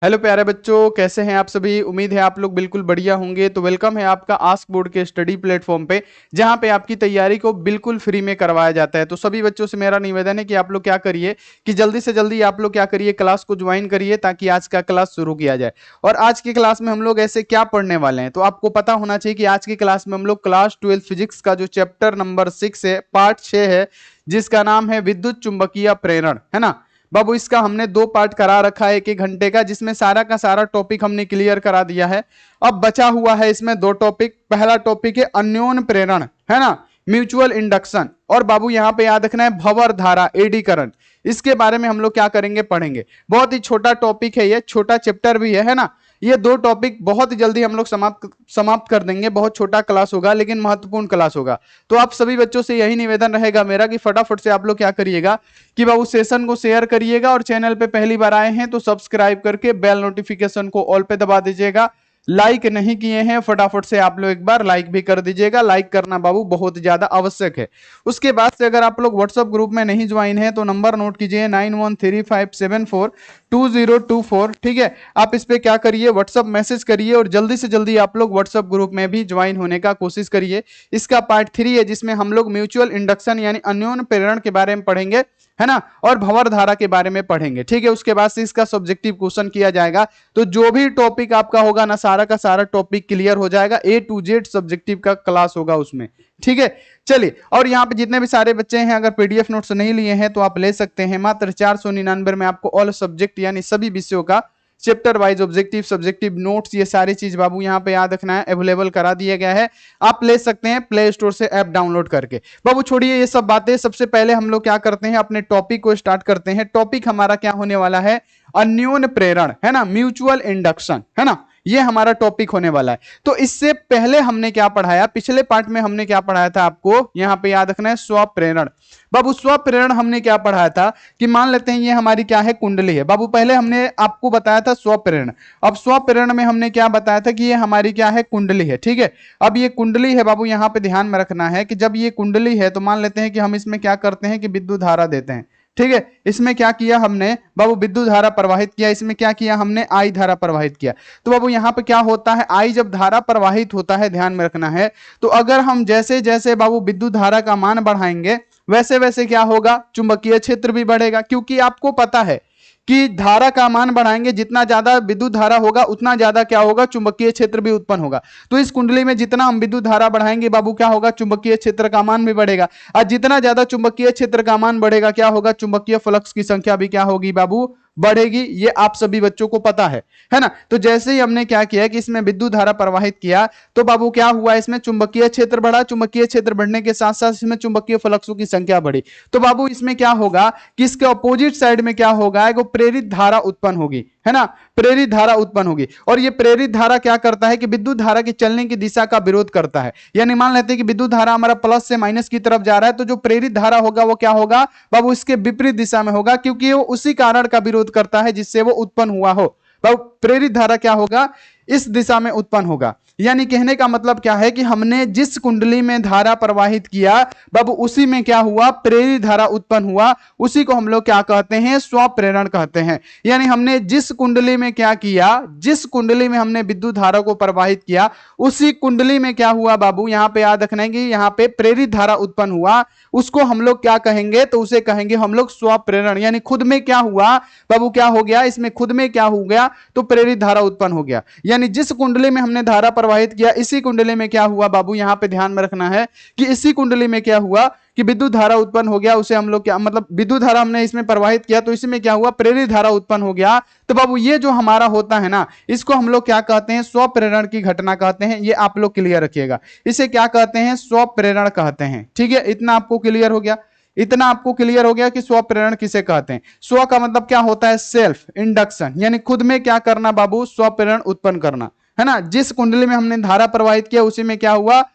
Hello प्यारे बच्चों, कैसे हैं आप सभी। उम्मीद है आप लोग बिल्कुल बढ़िया होंगे। तो वेलकम है आपका आस्क बोर्ड के स्टडी प्लेटफॉर्म पे, जहां पे आपकी तैयारी को बिल्कुल फ्री में करवाया जाता है। तो सभी बच्चों से मेरा निवेदन है कि आप लोग क्या करिए कि जल्दी से जल्दी आप लोग क्या करिए, क्लास को ज्वाइन करिए ताकि आज का क्लास शुरू किया जाए। और आज की क्लास में हम लोग ऐसे क्या पढ़ने वाले हैं, तो आपको पता होना चाहिए कि आज की क्लास में हम लोग क्लास 12 फिजिक्स का जो चैप्टर नंबर 6 है, पार्ट 6 है, जिसका नाम है विद्युत चुंबकीय प्रेरण, है ना बाबू। इसका हमने 2 पार्ट करा रखा है 1-1 घंटे का, जिसमें सारा का सारा टॉपिक हमने क्लियर करा दिया है। अब बचा हुआ है इसमें 2 टॉपिक। पहला टॉपिक है अन्योन प्रेरण, है ना, म्यूचुअल इंडक्शन। और बाबू यहां पे याद रखना है भंवर धारा, एडी करंट। इसके बारे में हम लोग क्या करेंगे, पढ़ेंगे। बहुत ही छोटा टॉपिक है, ये छोटा चैप्टर भी है ना। ये 2 टॉपिक बहुत ही जल्दी हम लोग समाप्त कर देंगे। बहुत छोटा क्लास होगा लेकिन महत्वपूर्ण क्लास होगा। तो आप सभी बच्चों से यही निवेदन रहेगा मेरा कि फटाफट से आप लोग क्या करिएगा कि बाबू सेशन को शेयर करिएगा, और चैनल पे पहली बार आए हैं तो सब्सक्राइब करके बेल नोटिफिकेशन को ऑल पे दबा दीजिएगा। लाइक नहीं किए हैं, फटाफट से आप लोग एक बार लाइक भी कर दीजिएगा। लाइक करना बाबू बहुत ज्यादा आवश्यक है। उसके बाद से अगर आप लोग व्हाट्सएप ग्रुप में नहीं ज्वाइन है तो नंबर नोट कीजिए 9135742024। ठीक है, आप इस पे क्या करिए, व्हाट्सएप मैसेज करिए और जल्दी से जल्दी आप लोग व्हाट्सएप ग्रुप में भी ज्वाइन होने का कोशिश करिए। इसका पार्ट 3 है, जिसमें हम लोग म्यूचुअल इंडक्शन यानी अन्योन प्रेरण के बारे में पढ़ेंगे, है ना, और भंवर धारा के बारे में पढ़ेंगे। ठीक है, उसके बाद से इसका सब्जेक्टिव क्वेश्चन किया जाएगा। तो जो भी टॉपिक आपका होगा ना, सारा का सारा टॉपिक क्लियर हो जाएगा। A to Z सब्जेक्टिव का क्लास होगा उसमें। ठीक है, चलिए। और यहाँ पे जितने भी सारे बच्चे हैं, अगर पीडीएफ नोट्स नहीं लिए हैं तो आप ले सकते हैं। मात्र 499 में आपको ऑल सब्जेक्ट यानी सभी विषयों का chapter wise objective, subjective notes, ये सारी चीज बाबू यहाँ पे याद रखना है, अवेलेबल करा दिया गया है। आप ले सकते हैं प्ले स्टोर से ऐप डाउनलोड करके। बाबू छोड़िए ये सब बातें, सबसे पहले हम लोग क्या करते हैं, अपने टॉपिक को स्टार्ट करते हैं। टॉपिक हमारा क्या होने वाला है, अन्योन प्रेरण, है ना, म्यूचुअल इंडक्शन, है ना, ये हमारा टॉपिक होने वाला है। तो इससे पहले हमने क्या पढ़ाया, पिछले पार्ट में हमने क्या पढ़ाया था, आपको यहां पे याद रखना है स्वप्रेरण। बाबू स्वप्रेरण हमने क्या पढ़ाया था कि मान लेते हैं ये हमारी क्या है, कुंडली है। बाबू पहले हमने आपको बताया था स्वप्रेरण। अब स्वप्रेरण में हमने क्या बताया था कि ये हमारी क्या है, कुंडली है। ठीक है, अब ये कुंडली है बाबू, यहां पे ध्यान में रखना है कि जब ये कुंडली है तो मान लेते हैं कि हम इसमें क्या करते हैं कि विद्युत धारा देते हैं। ठीक है, इसमें क्या किया हमने बाबू, विद्युत धारा प्रवाहित किया। इसमें क्या किया हमने, आई धारा प्रवाहित किया। तो बाबू यहां पे क्या होता है, आई जब धारा प्रवाहित होता है, ध्यान में रखना है, तो अगर हम जैसे जैसे बाबू विद्युत धारा का मान बढ़ाएंगे, वैसे वैसे क्या होगा, चुंबकीय क्षेत्र भी बढ़ेगा। क्योंकि आपको पता है कि धारा का मान बढ़ाएंगे, जितना ज्यादा विद्युत धारा होगा उतना ज्यादा क्या होगा, चुंबकीय क्षेत्र भी उत्पन्न होगा। तो इस कुंडली में जितना हम विद्युत धारा बढ़ाएंगे बाबू, क्या होगा, चुंबकीय क्षेत्र का मान भी बढ़ेगा। और जितना ज्यादा चुंबकीय क्षेत्र का मान बढ़ेगा, क्या होगा, चुंबकीय फ्लक्स की संख्या भी क्या होगी बाबू, बढ़ेगी। ये आप सभी बच्चों को पता है ना। तो जैसे ही हमने क्या किया कि इसमें विद्युत धारा प्रवाहित किया, तो बाबू क्या हुआ, इसमें चुंबकीय क्षेत्र बढ़ा। चुंबकीय क्षेत्र बढ़ने के साथ साथ इसमें चुंबकीय फ्लक्सों की संख्या बढ़ी। तो बाबू इसमें क्या होगा कि इसके अपोजिट साइड में क्या होगा, एक प्रेरित धारा उत्पन्न होगी, है ना, प्रेरित धारा उत्पन्न होगी। और ये प्रेरित धारा क्या करता है कि विद्युत धारा के चलने की दिशा का विरोध करता है। यानी मान लेते हैं कि विद्युत धारा हमारा प्लस से माइनस की तरफ जा रहा है, तो जो प्रेरित धारा होगा वो क्या होगा बाबू, इसके विपरीत दिशा में होगा, क्योंकि वो उसी कारण का विरोध करता है जिससे वो उत्पन्न हुआ हो। बाबू प्रेरित धारा क्या होगा, इस दिशा में उत्पन्न होगा। यानी कहने का मतलब क्या है कि हमने जिस कुंडली में धारा प्रवाहित किया बाबू, उसी में क्या हुआ, प्रेरित धारा उत्पन्न हुआ। उसी को हम लोग क्या कहते हैं, स्वप्रेरण कहते हैं। यानी हमने जिस कुंडली में क्या किया, जिस कुंडली में हमने विद्युत धारा को प्रवाहित किया, उसी कुंडली में क्या हुआ बाबू, यहां पे याद रखना है कि यहां पे प्रेरित धारा उत्पन्न हुआ। उसको हम लोग क्या कहेंगे, तो उसे कहेंगे हम लोग स्वप्रेरण। यानी खुद में क्या हुआ बाबू, क्या हो गया, इसमें खुद में क्या हो गया, तो प्रेरित धारा उत्पन्न हो गया। यानी जिस कुंडली में हमने धारा प्रवाहित किया, इसी कुंडली में क्या हुआ बाबू, यहां पे ध्यान में रखना है कि इसी कुंडली में क्या हुआ कि विद्युत धारा उत्पन्न हो गया। उसे हम लोग क्या मतलब, विद्युत धारा हमने इसमें प्रवाहित किया तो इसमें क्या हुआ, प्रेरित धारा उत्पन्न हो गया। तो बाबू ये जो हमारा होता है ना, इसको हम लोग क्या कहते हैं, स्वप्रेरण की घटना कहते हैं। ये आप लोग क्लियर रखिएगा, इसे क्या कहते हैं, स्वप्रेरण कहते हैं। ठीक है, इतना आपको क्लियर हो गया। इतना आपको क्लियर हो गया कि स्वप्रेरण किसे कहते हैं। स्व का मतलब क्या होता है, सेल्फ इंडक्शन, यानी खुद में क्या करना बाबू, स्वप्रेरण उत्पन्न करना, है ना। जिस कुंडली में हमने धारा प्रवाहित किया उसी में क्या हुआ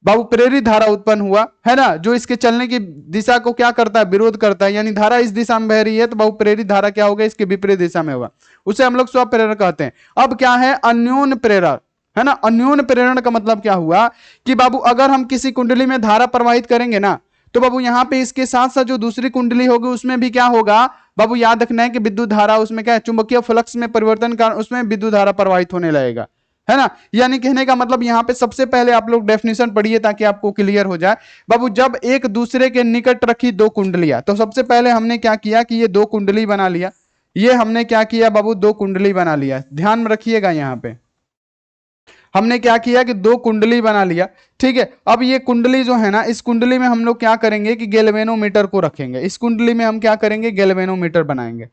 बाबू, प्रेरित धारा उत्पन्न हुआ, है ना, जो इसके चलने की दिशा को क्या करता है, विरोध करता है। यानी धारा इस दिशा में बह रही है तो बाबू प्रेरित धारा क्या होगा, इसके विपरीत दिशा में होगा। उसे हम लोग स्वप्रेरण कहते हैं। अब क्या है, अन्योन प्रेरण, है ना। अन्योन प्रेरण का मतलब क्या हुआ कि बाबू अगर हम किसी कुंडली में धारा प्रवाहित करेंगे ना, तो बाबू यहां पे इसके साथ साथ जो दूसरी कुंडली होगी उसमें भी क्या होगा, बाबू याद रखना है कि विद्युत धारा उसमें क्या है, चुंबकीय फ्लक्स में परिवर्तन के कारण उसमें विद्युत धारा प्रवाहित होने लगेगा, है ना। यानी कहने का मतलब यहां पे सबसे पहले आप लोग डेफिनेशन पढ़िए ताकि आपको क्लियर हो जाए। बाबू जब एक दूसरे के निकट रखी दो कुंडलियां, तो सबसे पहले हमने क्या किया कि ये दो कुंडली बना लिया, ये हमने क्या किया बाबू, दो कुंडली बना लिया। ध्यान में रखिएगा, यहां पे हमने क्या किया कि दो कुंडली बना लिया, ठीक है। अब ये कुंडली जो है ना, इस कुंडली में हम लोग क्या करेंगे कि गैल्वेनोमीटर को रखेंगे। इस कुंडली में हम क्या करेंगे, गैल्वेनोमीटर बनाएंगे।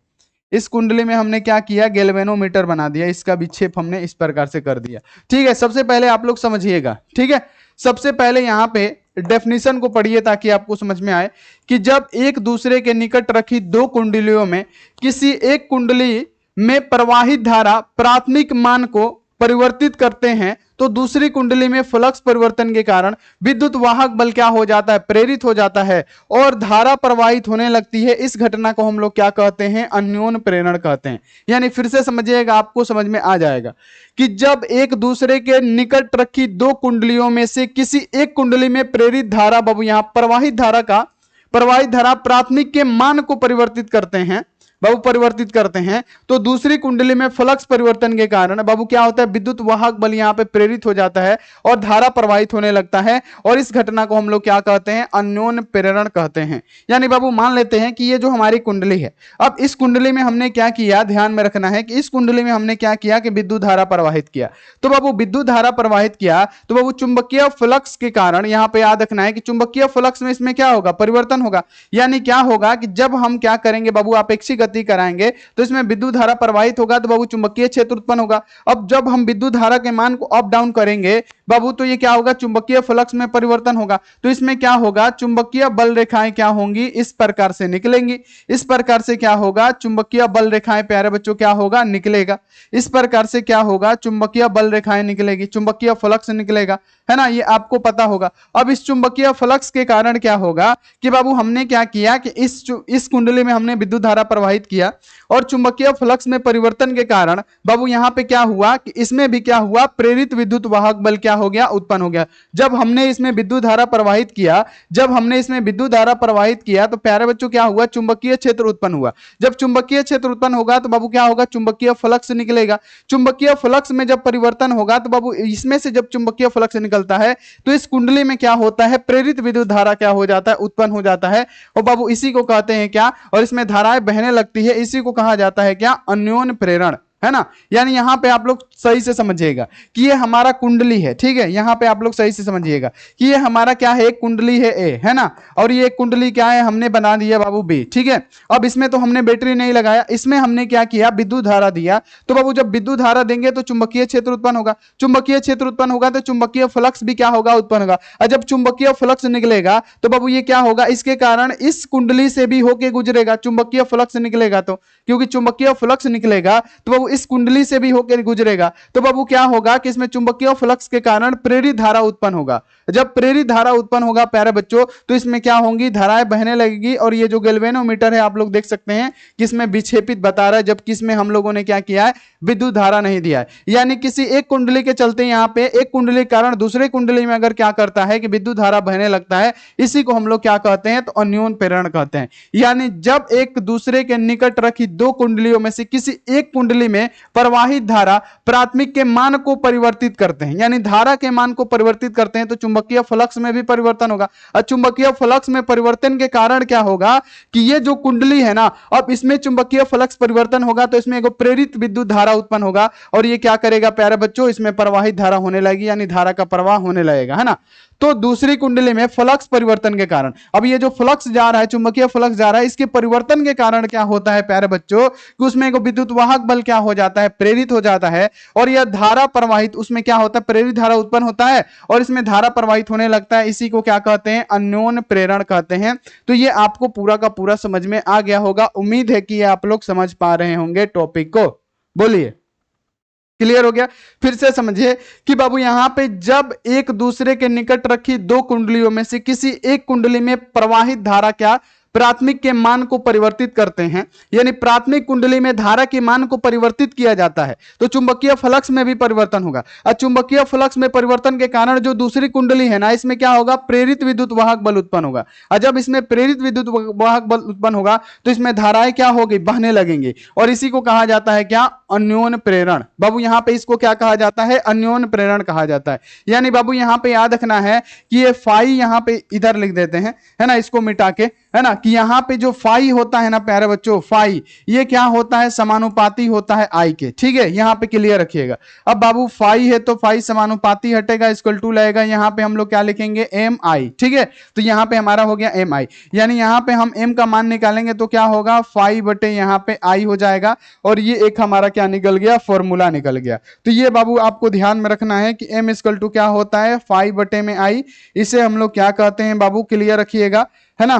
इस कुंडली में हमने क्या किया, गैल्वेनोमीटर बना दिया, इसका विक्षेप हमने इस प्रकार से कर दिया, ठीक है। सबसे पहले आप लोग समझिएगा, ठीक है। सबसे पहले यहां पे डेफिनेशन को पढ़िए ताकि आपको समझ में आए कि जब एक दूसरे के निकट रखी दो कुंडलियों में किसी एक कुंडली में प्रवाहित धारा प्राथमिक मान को परिवर्तित करते हैं, तो दूसरी कुंडली में फ्लक्स परिवर्तन के कारण विद्युत वाहक बल क्या हो जाता है, प्रेरित हो जाता है और धारा प्रवाहित होने लगती है। इस घटना को हम लोग क्या कहते हैं, अन्योन्य प्रेरण कहते हैं। यानी फिर से समझिएगा, आपको समझ में आ जाएगा कि जब एक दूसरे के निकट रखी दो कुंडलियों में से किसी एक कुंडली में प्रेरित धारा, बाबू यहां प्रवाहित धारा प्राथमिक के मान को परिवर्तित करते हैं, बाबू परिवर्तित करते हैं, तो दूसरी कुंडली में फ्लक्स परिवर्तन के कारण बाबू क्या होता है, विद्युत वाहक बल यहां पे प्रेरित हो जाता है और धारा प्रवाहित होने लगता है, और इस घटना को हम लोग क्या कहते हैं, अन्योन्य प्रेरण कहते हैं। यानी बाबू मान लेते हैं कि ये जो हमारी कुंडली है, अब इस कुंडली में हमने क्या किया, ध्यान में रखना है कि इस कुंडली में हमने क्या किया कि विद्युत धारा प्रवाहित किया। तो बाबू विद्युत धारा प्रवाहित किया, तो बाबू चुंबकीय फ्लक्स के कारण यहां पे याद रखना है कि चुंबकीय फ्लक्स में इसमें क्या होगा, परिवर्तन होगा। यानी क्या होगा कि जब हम क्या करेंगे बाबू, अपेक्षित कराएंगे तो इसमें विद्युत धारा प्रवाहित होगा, तो बाबू चुंबकीय क्षेत्र उत्पन्न होगा। अब जब हम विद्युत धारा के मान को अप डाउन करेंगे बाबू, तो ये क्या होगा, चुंबकीय फ्लक्स में परिवर्तन होगा। तो इसमें क्या होगा, चुंबकीय बल रेखाएं क्या होंगी, इस प्रकार से निकलेंगी। इस प्रकार से क्या होगा, चुंबकीय बल रेखाएं प्यारे बच्चों क्या होगा, निकलेगा। इस प्रकार से क्या होगा, चुंबकीय बल रेखाएं निकलेगी, चुंबकीय फ्लक्स निकलेगा, है ना, ये आपको पता होगा। अब इस चुंबकीय फ्लक्स के कारण क्या होगा कि बाबू हमने क्या किया कि इस कुंडली में हमने विद्युत धारा प्रवाहित किया और चुंबकीय फ्लक्स में परिवर्तन के कारण बाबू यहां पे क्या हुआ कि इसमें भी क्या हुआ, प्रेरित विद्युत वाहक बल क्या हो गया, उत्पन्न हो गया। जब हमने इसमें विद्युत धारा प्रवाहित किया, तो प्यारे बच्चों क्या हुआ, चुंबकीय क्षेत्र उत्पन्न हुआ। जब चुंबकीय क्षेत्र उत्पन्न होगा तो बाबू क्या होगा, चुंबकीय फ्लक्स निकलेगा। चुंबकीय फ्लक्स में जब परिवर्तन होगा तो बाबू इसमें से जब चुंबकीय फ्लक्स निकलता है तो इस कुंडली में क्या होता है, प्रेरित विद्युत धारा क्या हो जाता है, उत्पन्न हो जाता है। और बाबू इसी को कहते हैं क्या, और इसमें धाराएं बहने लगती है, इसी को कहा जाता है क्या, अन्योन्य प्रेरण, है ना। यानी यहां पे आप लोग सही से समझिएगा कि ये हमारा कुंडली है, ठीक है। यहां पे आप लोग सही से समझिएगा कि ये हमारा क्या है, एक कुंडली है ए, है ना, और ये कुंडली क्या है, हमने बना दिया बाबू बी, ठीक है। अब इसमें तो हमने बैटरी नहीं लगाया, इसमें हमने क्या किया, विद्युत धारा दिया। तो बाबू जब विद्युत धारा देंगे तो चुंबकीय क्षेत्र उत्पन्न होगा, चुंबकीय क्षेत्र उत्पन्न होगा तो चुंबकीय फ्लक्स भी क्या होगा, उत्पन्न होगा। और जब चुंबकीय फ्लक्स निकलेगा तो बाबू ये क्या होगा, इसके कारण इस कुंडली से भी होके गुजरेगा, चुंबकीय फ्लक्स निकलेगा तो, क्योंकि चुंबकीय फ्लक्स निकलेगा तो बाबू इस कुंडली से भी होकर गुजरेगा। तो बाबू क्या होगा कि इसमें चुंबकीय फ्लक्स के कारण प्रेरित धारा उत्पन्न होगा। जब प्रेरित धारा उत्पन्न होगा प्यारे बच्चों, तो इसमें क्या होंगी, धाराएं बहने लगेगी। और ये जो गैल्वेनोमीटर है आप लोग देख सकते हैं कि इसमें विक्षेपित बता रहा है, जबकि इसमें हम लोगों ने क्या किया है, विद्युत धारा नहीं दिया है। यानी किसी एक कुंडली के चलते यहां पे एक कुंडली के कारण दूसरे कुंडली में अगर क्या करता है कि विद्युत धारा बहने लगता है, इसी को हम लोग क्या कहते हैं, तो अन्योन्य प्रेरण कहते हैं। यानी जब एक दूसरे के निकट रखी दो कुंडलियों में से किसी एक कुंडली में प्रवाहित धारा प्राथमिक के मान को परिवर्तित करते हैं, यानी धारा के मान को परिवर्तित करते हैं, तो चुंबकीय फ्लक्स में भी परिवर्तन होगा। और चुंबकीय फ्लक्स में परिवर्तन के कारण क्या होगा कि ये जो कुंडली है ना, अब इसमें चुंबकीय फ्लक्स परिवर्तन होगा तो इसमें एक प्रेरित विद्युत धारा उत्पन्न होगा, और ये क्या करेगा प्यारे बच्चों, इसमें प्रवाहित धारा होने लगेगी, यानी धारा का प्रवाह होने लगेगा, है ना। तो दूसरी कुंडली में फ्लक्स परिवर्तन के कारण, अब ये जो फ्लक्स जा रहा है, चुंबकीय फ्लक्स जा रहा है, इसके परिवर्तन के कारण क्या होता है प्यारे बच्चों कि उसमें एक विद्युत वाहक बल क्या हो जाता है, प्रेरित हो जाता है, और यह धारा प्रवाहित, उसमें क्या होता है, प्रेरित धारा उत्पन्न होता है और इसमें धारा प्रवाहित होने लगता है। इसी को क्या कहते हैं, अन्योन्य प्रेरण कहते हैं। तो ये आपको पूरा का पूरा समझ में आ गया होगा। उम्मीद है कि आप लोग समझ पा रहे होंगे टॉपिक को। बोलिए, क्लियर हो गया। फिर से समझिए कि बाबू यहां पे जब एक दूसरे के निकट रखी दो कुंडलियों में से किसी एक कुंडली में प्रवाहित धारा क्या प्राथमिक के मान को परिवर्तित करते हैं, यानी प्राथमिक कुंडली में धारा के मान को परिवर्तित किया जाता है, तो चुंबकीय फ्लक्स में भी परिवर्तन होगा। और चुंबकीय फ्लक्स में परिवर्तन के कारण जो दूसरी कुंडली है ना, इसमें क्या होगा, प्रेरित विद्युत वाहक बल उत्पन्न होगा। और जब इसमें प्रेरित विद्युत वाहक बल उत्पन्न होगा तो इसमें धाराएं क्या होगी, बहने लगेंगी, और इसी को कहा जाता है क्या, अन्योन प्रेरण। बाबू यहां पे इसको क्या कहा जाता है, अन्योन प्रेरण कहा जाता है। यानी बाबू यहां पे याद रखना है कि ये फाई यहां पे इधर लिख देते हैं, है ना, इसको मिटा के, है ना, कि यहां पे जो फाई होता है ना प्यारे बच्चों, फाई ये क्या होता है, समानुपाती होता है आई के। ठीक है, यहां पे क्लियर रखिएगा। अब बाबू फाई है तो फाई समानुपाती हटेगा, इक्वल टू लगेगा, यहां पे हम लोग क्या लिखेंगे, एम आई। ठीक है, तो यहां पे हमारा हो गया एम आई, यानी यहां पे हम एम का मान निकालेंगे तो क्या होगा, फाई बटे यहां पे आई हो जाएगा, और ये एक हमारा क्या निकल गया, फॉर्मूला निकल गया। तो ये बाबू आपको ध्यान में रखना है कि एम इक्वल टू क्या होता है, फाई बटे में आई, इसे हम लोग क्या कहते हैं बाबू, क्लियर रखिएगा, है ना,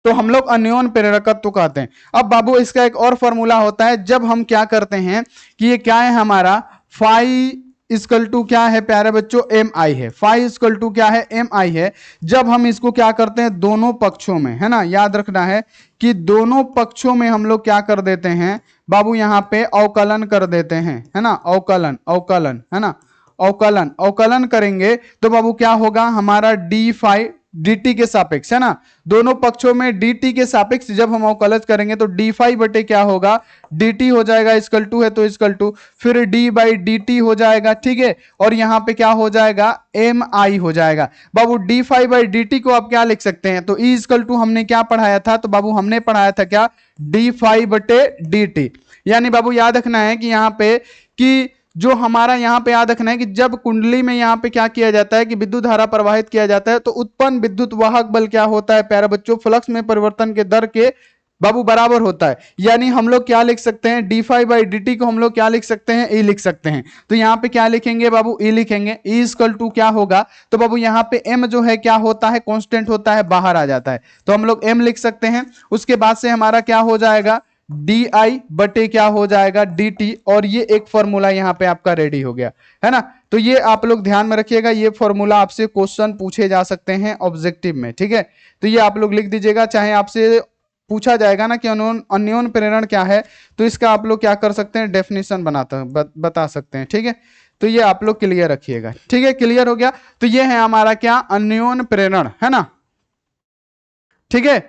तो हम लोग अन्योन प्रेरकत्व कहते हैं। अब बाबू इसका एक और फॉर्मूला होता है, जब हम क्या करते हैं कि ये क्या है हमारा, फाई इक्वल टू क्या है प्यारे बच्चों, एम आई है, फाई इक्वल टू क्या है, एम आई है। जब हम इसको क्या करते हैं, दोनों पक्षों में, है ना, याद रखना है कि दोनों पक्षों में हम लोग क्या कर देते हैं बाबू, यहां पे अवकलन कर देते हैं, है ना, अवकलन, अवकलन, है ना, अवकलन, अवकलन करेंगे तो बाबू क्या होगा, हमारा डी फाई dt के सापेक्ष, है ना, दोनों पक्षों में dt के सापेक्ष जब हम अवकलन करेंगे तो डी फाई बटे क्या होगा, dt हो जाएगा, इक्वल टू है तो इक्वल टू, फिर d बाई dt हो जाएगा। ठीक है, और यहां पे क्या हो जाएगा, एम आई हो जाएगा। बाबू डी फाई बाई dt को आप क्या लिख सकते हैं, तो e इक्वल टू हमने क्या पढ़ाया था, तो बाबू हमने पढ़ाया था क्या, डी फाई बटे dt। यानी बाबू याद रखना है कि यहां पे कि जो हमारा यहाँ पे याद रखना है कि जब कुंडली में यहाँ पे क्या किया जाता है कि विद्युत धारा प्रवाहित किया जाता है तो उत्पन्न विद्युत वाहक बल क्या होता है प्यारे बच्चों, फ्लक्स में परिवर्तन के दर के बाबू बराबर होता है। यानी हम लोग क्या लिख सकते हैं, d phi by d t को हम लोग क्या लिख सकते हैं, ई लिख सकते हैं। तो यहाँ पे क्या लिखेंगे बाबू, ई लिखेंगे। ई इक्वल टू क्या होगा, तो बाबू यहाँ पे एम जो है क्या होता है, कांस्टेंट होता है, बाहर आ जाता है, तो हम लोग एम लिख सकते हैं। उसके बाद से हमारा क्या हो जाएगा, डी आई बटे क्या हो जाएगा, डी टी, और ये एक फॉर्मूला यहाँ पे आपका रेडी हो गया, है ना। तो ये आप लोग ध्यान में रखिएगा, ये फॉर्मूला आपसे क्वेश्चन पूछे जा सकते हैं ऑब्जेक्टिव में। ठीक है, तो ये आप लोग लिख दीजिएगा, चाहे आपसे पूछा जाएगा ना कि अन्योन प्रेरण क्या है, तो इसका आप लोग क्या कर सकते हैं, डेफिनेशन बता सकते हैं। ठीक है, तो ये आप लोग क्लियर रखिएगा। ठीक है, क्लियर हो गया। तो ये है हमारा क्या, अन्योन प्रेरण, है ना। ठीक है,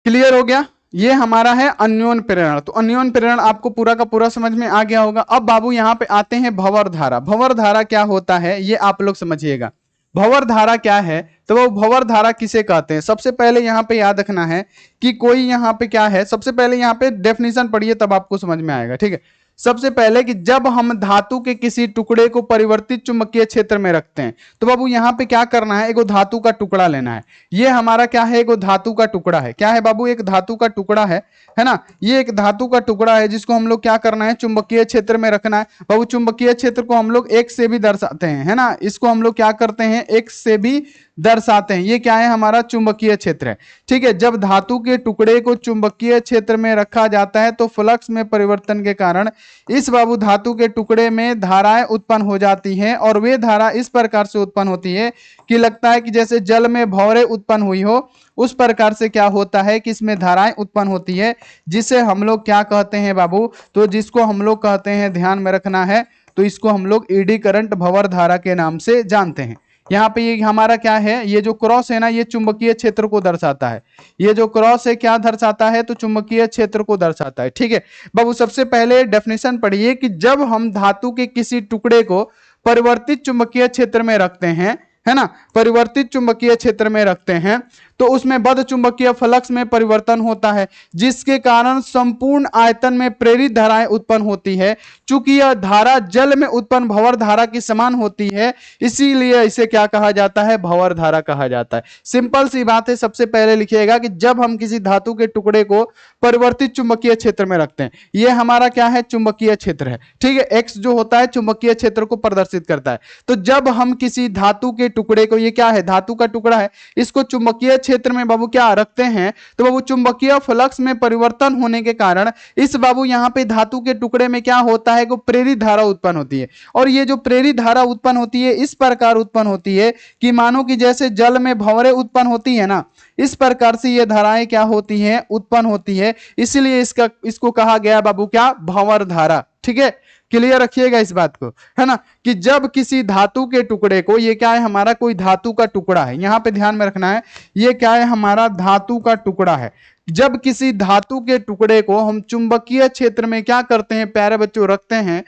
क्लियर हो गया, ये हमारा है अन्योन प्रेरण। तो अन्योन प्रेरण आपको पूरा का पूरा समझ में आ गया होगा। अब बाबू यहां पे आते हैं भंवर धारा। भंवर धारा क्या होता है ये आप लोग समझिएगा। भंवर धारा क्या है, तो वो भंवर धारा किसे कहते हैं, सबसे पहले यहां पे याद रखना है कि कोई यहां पे क्या है, सबसे पहले यहां पे डेफिनेशन पढ़िए तब आपको समझ में आएगा। ठीक है, सबसे पहले कि जब हम धातु के किसी टुकड़े को परिवर्तित चुंबकीय क्षेत्र में रखते हैं, तो बाबू यहां पे क्या करना है, एगो धातु का टुकड़ा लेना है। ये हमारा क्या है, एगो धातु का टुकड़ा है। क्या है बाबू, एक धातु का टुकड़ा है ना। ये एक धातु का टुकड़ा है जिसको हम लोग क्या करना है, चुंबकीय क्षेत्र में रखना है। बाबू चुंबकीय क्षेत्र को हम लोग एक्स से भी दर्शाते हैं, है ना, इसको हम लोग क्या करते हैं, एक्स से भी दर्शाते हैं। ये क्या है, हमारा चुंबकीय क्षेत्र है। ठीक है, जब धातु के टुकड़े को चुंबकीय क्षेत्र में रखा जाता है तो फ्लक्स में परिवर्तन के कारण इस बाबू धातु के टुकड़े में धाराएं उत्पन्न हो जाती हैं, और वे धारा इस प्रकार से उत्पन्न होती है कि लगता है कि जैसे जल में भंवरें उत्पन्न हुई हो, उस प्रकार से क्या होता है कि इसमें धाराएं उत्पन्न होती है, जिसे हम लोग क्या कहते हैं बाबू, तो जिसको हम लोग कहते हैं, ध्यान में रखना है, तो इसको हम लोग ईडी करंट भंवर धारा के नाम से जानते हैं। यहाँ पे ये हमारा क्या है, ये जो क्रॉस है ना, ये चुंबकीय क्षेत्र को दर्शाता है। ये जो क्रॉस है क्या दर्शाता है, तो चुंबकीय क्षेत्र को दर्शाता है। ठीक है बाबू, सबसे पहले डेफिनेशन पढ़िए कि जब हम धातु के किसी टुकड़े को परिवर्तित चुंबकीय क्षेत्र में रखते हैं, है ना, परिवर्तित चुंबकीय क्षेत्र में रखते हैं, तो उसमें बद्ध चुंबकीय फ्लक्स में परिवर्तन होता है, जिसके कारण संपूर्ण आयतन में प्रेरित धाराएं उत्पन्न होती है। चूंकि यह धारा जल में उत्पन्न भंवर धारा की समान होती है, इसीलिए इसे क्या कहा जाता है, भंवर धारा कहा जाता है। सिंपल सी बात है, सबसे पहले लिखिएगा कि जब हम किसी धातु के टुकड़े को परिवर्तित चुंबकीय क्षेत्र में रखते हैं, यह हमारा क्या है, चुंबकीय क्षेत्र है। ठीक है, एक्स जो होता है चुंबकीय क्षेत्र को प्रदर्शित करता है। तो जब हम किसी धातु के टुकड़े को, ये क्या है, धातु का टुकड़ा है, इसको चुंबकीय क्षेत्र में बाबू क्या रखते हैं, तो बाबू चुंबकीय फ्लक्स में परिवर्तन होने के कारण इस बाबू यहाँ पे धातु के टुकड़े में क्या होता है, को प्रेरित धारा उत्पन्न होती है। और ये जो प्रेरित धारा उत्पन्न होती है इस प्रकार उत्पन्न होती है कि मानो कि जैसे जल में भंवरें उत्पन्न होती है ना, इस प्रकार से ये धाराएं क्या होती हैं, उत्पन्न होती है। इसलिए इसको कहा गया बाबू क्या, भंवर धारा। ठीक है, क्लियर रखिएगा इस बात को, है ना, कि जब किसी धातु के टुकड़े को, ये क्या है हमारा, कोई धातु का टुकड़ा है, यहां पे ध्यान में रखना है, ये क्या है हमारा धातु का टुकड़ा है। जब किसी धातु के टुकड़े को हम चुंबकीय क्षेत्र में क्या करते हैं प्यारे बच्चों, रखते हैं,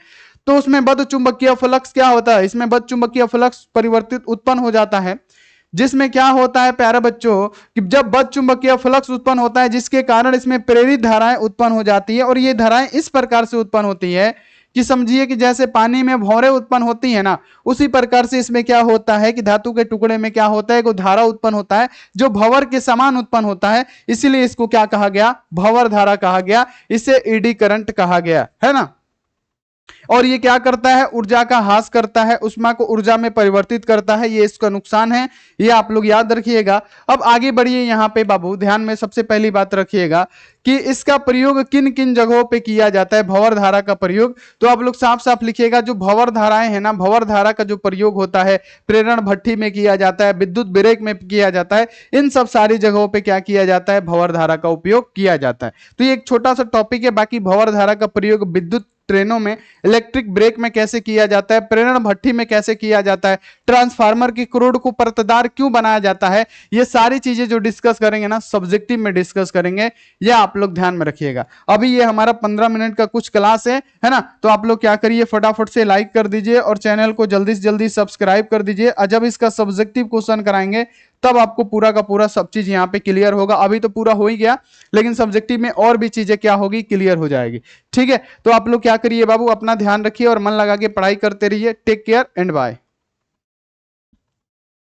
तो उसमें बद्ध चुंबकीय फ्लक्स क्या होता है, इसमें बद्ध चुंबकीय फ्लक्स परिवर्तित उत्पन्न हो जाता है। जिसमें क्या होता है प्यारे बच्चों कि जब बद्ध चुंबकीय फ्लक्स उत्पन्न होता है जिसके कारण इसमें प्रेरित धाराएं उत्पन्न हो जाती है। और ये धाराएं इस प्रकार से उत्पन्न होती है कि समझिए कि जैसे पानी में भंवरें उत्पन्न होती है ना, उसी प्रकार से इसमें क्या होता है कि धातु के टुकड़े में क्या होता है, को धारा उत्पन्न होता है जो भंवर के समान उत्पन्न होता है। इसीलिए इसको क्या कहा गया, भंवर धारा कहा गया, इसे एडी करंट कहा गया, है ना। और ये क्या करता है, ऊर्जा का ह्रास करता है, ऊष्मा को ऊर्जा में परिवर्तित करता है, ये इसका नुकसान है, ये आप लोग याद रखिएगा। अब आगे बढ़िए यहाँ पे बाबू, ध्यान में सबसे पहली बात रखिएगा कि इसका प्रयोग किन किन जगहों पे किया जाता है, भंवर धारा का प्रयोग। तो आप लोग साफ साफ लिखिएगा, जो भंवर धाराएं है ना, भंवर धारा का जो प्रयोग होता है, प्रेरण भट्ठी में किया जाता है, विद्युत ब्रेक में किया जाता है, इन सब सारी जगहों पे क्या किया जाता है, भंवर धारा का उपयोग किया जाता है। तो ये एक छोटा सा टॉपिक है। बाकी भंवर धारा का प्रयोग विद्युत ट्रेनों में, इलेक्ट्रिक ब्रेक में कैसे किया जाता है, प्रेरण भट्ठी में कैसे किया जाता है, ट्रांसफार्मर की क्रोड को परतदार क्यों बनाया जाता है, ये सारी चीजें जो डिस्कस करेंगे ना सब्जेक्टिव में डिस्कस करेंगे, ये आप लोग ध्यान में रखिएगा। अभी ये हमारा 15 मिनट का कुछ क्लास है ना, तो आप लोग क्या करिए, फटाफट से लाइक कर दीजिए और चैनल को जल्दी से जल्दी सब्सक्राइब कर दीजिए। और जब इसका सब्जेक्टिव क्वेश्चन कराएंगे तब आपको पूरा का पूरा सब चीज यहाँ पे क्लियर होगा। अभी तो पूरा हो ही गया, लेकिन सब्जेक्टिव में और भी चीजें क्या होगी, क्लियर हो जाएगी। ठीक है, तो आप लोग क्या करिए बाबू, अपना ध्यान रखिए और मन लगा के पढ़ाई करते रहिए। Take care and bye.